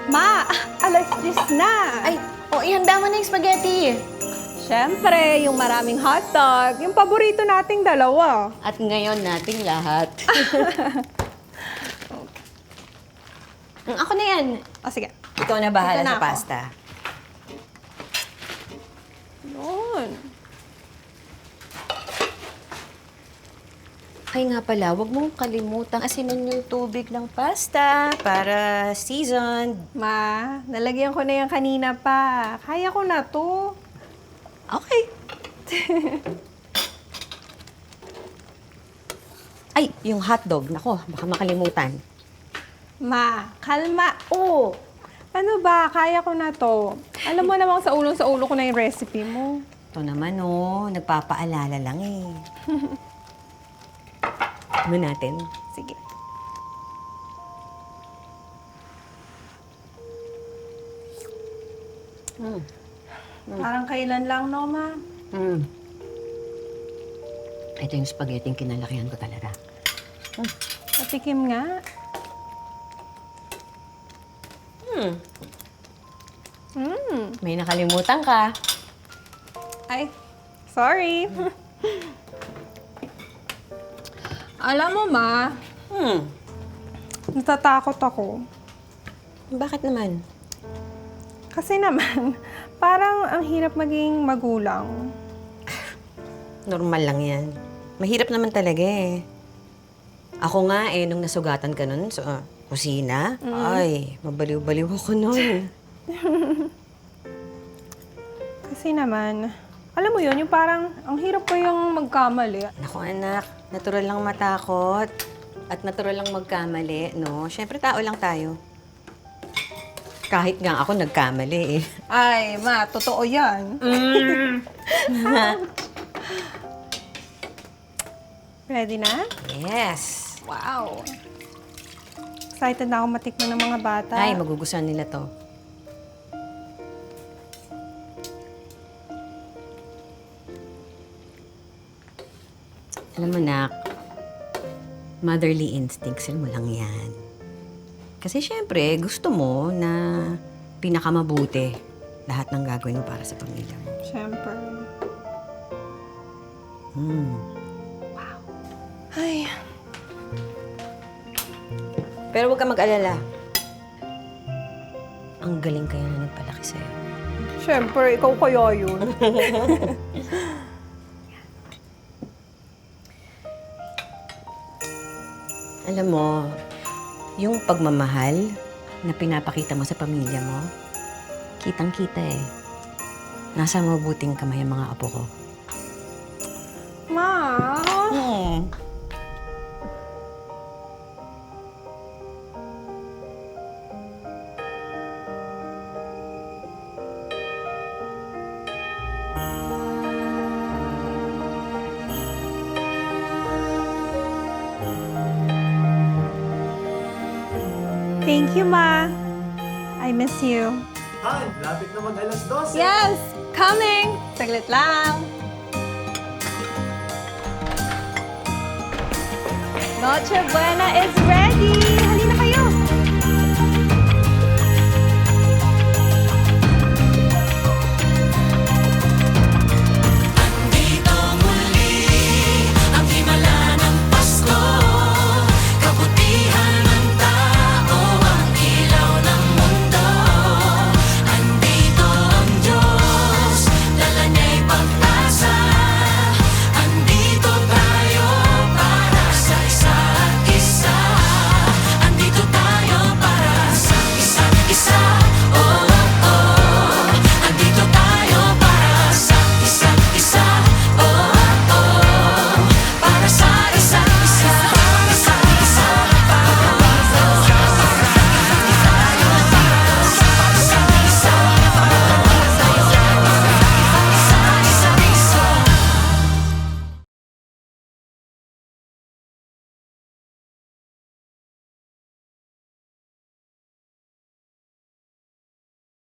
Ma, alas 10 na. Ay, ihanda mo na yung spaghetti. Siyempre, yung maraming hotdog, yung paborito nating dalawa. At ngayon nating lahat. Ako na yan. O, sige. Ikaw na bahala Ito na sa ako. pasta. Yun. Ay nga pala, huwag mong kalimutang asinan yung tubig ng pasta para seasoned. Ma, nalagyan ko na yan kanina pa. Kaya ko na to. Okay. Ay, yung hotdog. Nako, baka makalimutan. Ma, kalma. Oh, ano ba? Kaya ko na to. Alam mo namang sa ulo ko na yung recipe mo. Ito naman, nagpapaalala lang eh. Ano natin? Sige. Parang kailan lang, no, Ma? Ito yung spaghetti yung kinalakihan ko talaga. Patikim nga. May nakalimutan ka. Ay, sorry. Alam mo, Ma, natatakot ako. Bakit naman? Kasi naman, parang ang hirap maging magulang. Normal lang yan. Mahirap naman talaga eh. Ako nga nung nasugatan ka nun sa kusina, ay, mabaliw-baliw ako nun. Kasi naman, alam mo yun, yung parang ang hirap ko yung magkamali. Naku anak, natural lang matakot. At natural lang magkamali, no? Siyempre, tao lang tayo. Kahit nga ako nagkamali eh. Ay, Ma, totoo yan. Ready na? Yes. Wow. Excited na ako matikman ng mga bata. Ay, magugustuhan nila to. Alam mo, nak, motherly instincts mo lang yan. Kasi syempre, gusto mo na pinakamabuti lahat ng gagawin mo para sa pamilya mo. Siyempre. Ay, Pero huwag ka mag-alala. Ang galing kaya na nagpalaki sa'yo. siyempre, ikaw kaya yun. Alam mo, yung pagmamahal na pinapakita mo sa pamilya mo, kitang-kita eh. Nasa mabuting kamay ang mga apo ko. Ma, thank you, Ma. I miss you. Han, lapit na mag-alas 12. Yes, coming. Saglit lang. Noche Buena is ready.